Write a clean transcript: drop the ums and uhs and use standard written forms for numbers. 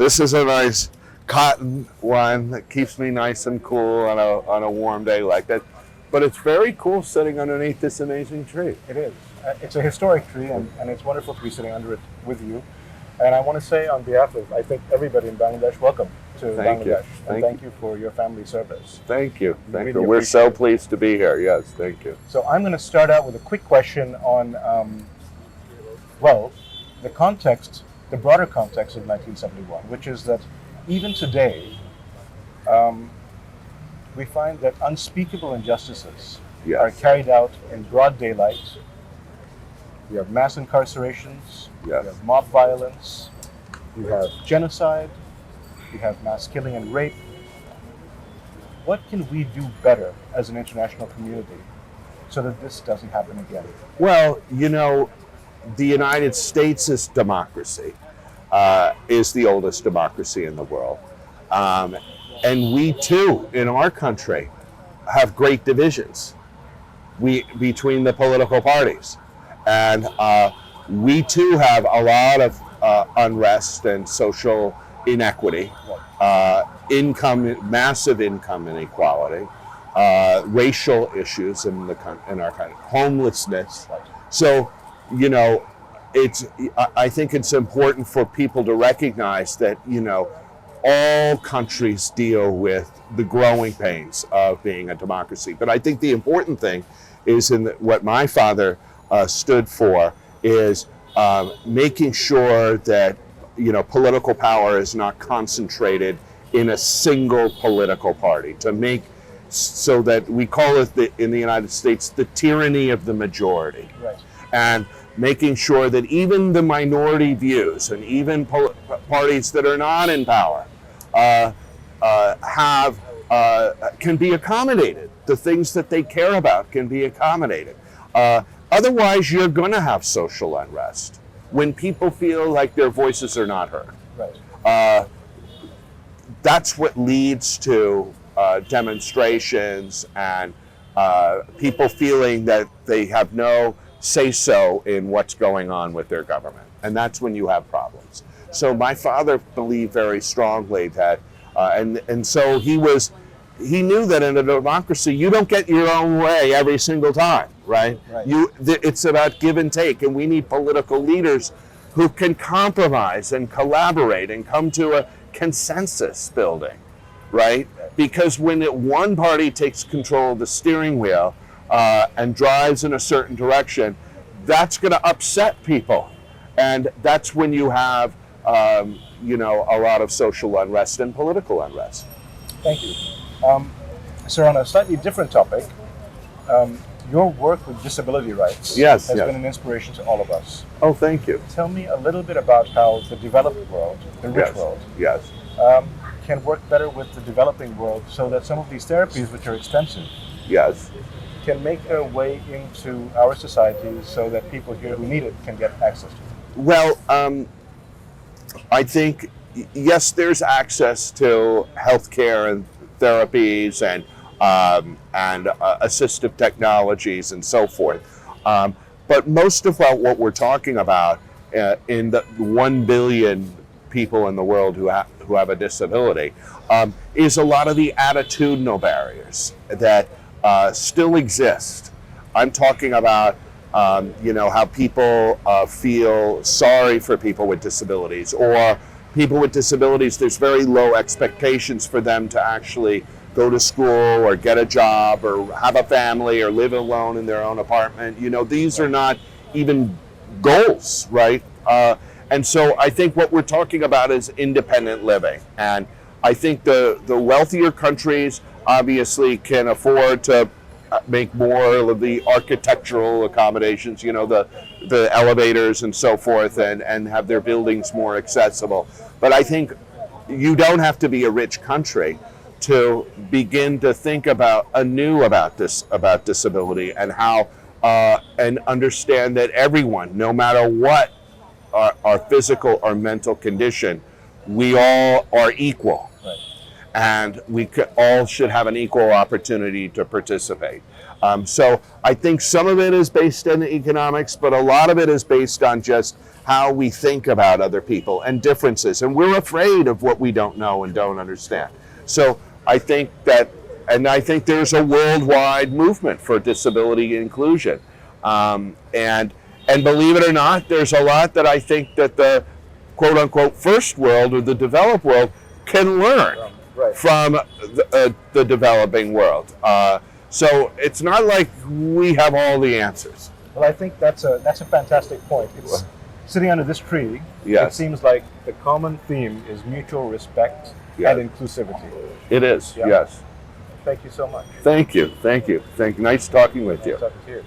This is a nice cotton one that keeps me nice and cool on a warm day like that. But it's very cool sitting underneath this amazing tree. It is. It's a historic tree, and it's wonderful to be sitting under it with you. And I want to say on behalf of, I think, everybody in Bangladesh, welcome to Bangladesh. And thank you for your family service. Thank you. Thank Really you. We're so pleased to be here. Yes, thank you. So I'm going to start out with a quick question on, the context, the broader context of 1971, which is that even today, we find that unspeakable injustices are carried out in broad daylight. We have mass incarcerations, you have mob violence, you have genocide, you have mass killing and rape. What can we do better as an international community so that this doesn't happen again? Well, you know, the United States' democracy is the oldest democracy in the world. And we too, in our country, have great divisions between the political parties. And we too have a lot of unrest and social inequity, massive income inequality, racial issues in our country, homelessness. So, you know, I think it's important for people to recognize that, you know, all countries deal with the growing pains of being a democracy. But I think the important thing is what my father stood for is making sure that, you know, political power is not concentrated in a single political party, to make so that we call it in the United States the tyranny of the majority. Right. And making sure that even the minority views and even parties that are not in power can be accommodated. The things that they care about can be accommodated. Otherwise, you're going to have social unrest when people feel like their voices are not heard. Right. That's what leads to demonstrations and people feeling that they have no say-so in what's going on with their government. And that's when you have problems. So my father believed very strongly that, and so he knew that in a democracy, you don't get your own way every single time, right? It's about give and take, and we need political leaders who can compromise and collaborate and come to a consensus building, right? Because when one party takes control of the steering wheel and drives in a certain direction, that's going to upset people. And that's when you have, you know, a lot of social unrest and political unrest. Thank you. So on a slightly different topic, your work with disability rights has been an inspiration to all of us. Oh, thank you. Tell me a little bit about how the developed world, the rich world, can work better with the developing world so that some of these therapies, which are expensive, can make their way into our societies so that people here who need it can get access to it. Well, I think, yes, there's access to healthcare and therapies and assistive technologies and so forth. But most of what we're talking about in the 1 billion people in the world who have a disability is a lot of the attitudinal barriers that still exist. I'm talking about you know, how people feel sorry for people with disabilities, or people with disabilities, there's very low expectations for them to actually go to school or get a job or have a family or live alone in their own apartment. You know, these are not even goals, right? And so I think what we're talking about is independent living. And I think the wealthier countries obviously can afford to make more of the architectural accommodations, you know, the elevators and so forth, and have their buildings more accessible. But I think you don't have to be a rich country to begin to think anew about disability and how and understand that everyone, no matter what our physical or mental condition, we all are equal. Right. And we all should have an equal opportunity to participate. So I think some of it is based in economics, but a lot of it is based on just how we think about other people and differences. And we're afraid of what we don't know and don't understand. So I think that, and I think there's a worldwide movement for disability inclusion. And believe it or not, there's a lot that I think that the quote unquote first world or the developed world can learn from the developing world. So it's not like we have all the answers. Well, I think that's a fantastic point. It's sitting under this tree. It seems like the common theme is mutual respect and inclusivity. It is, yes. Thank you so much. Thank you. Nice talking with you. Nice talking to you.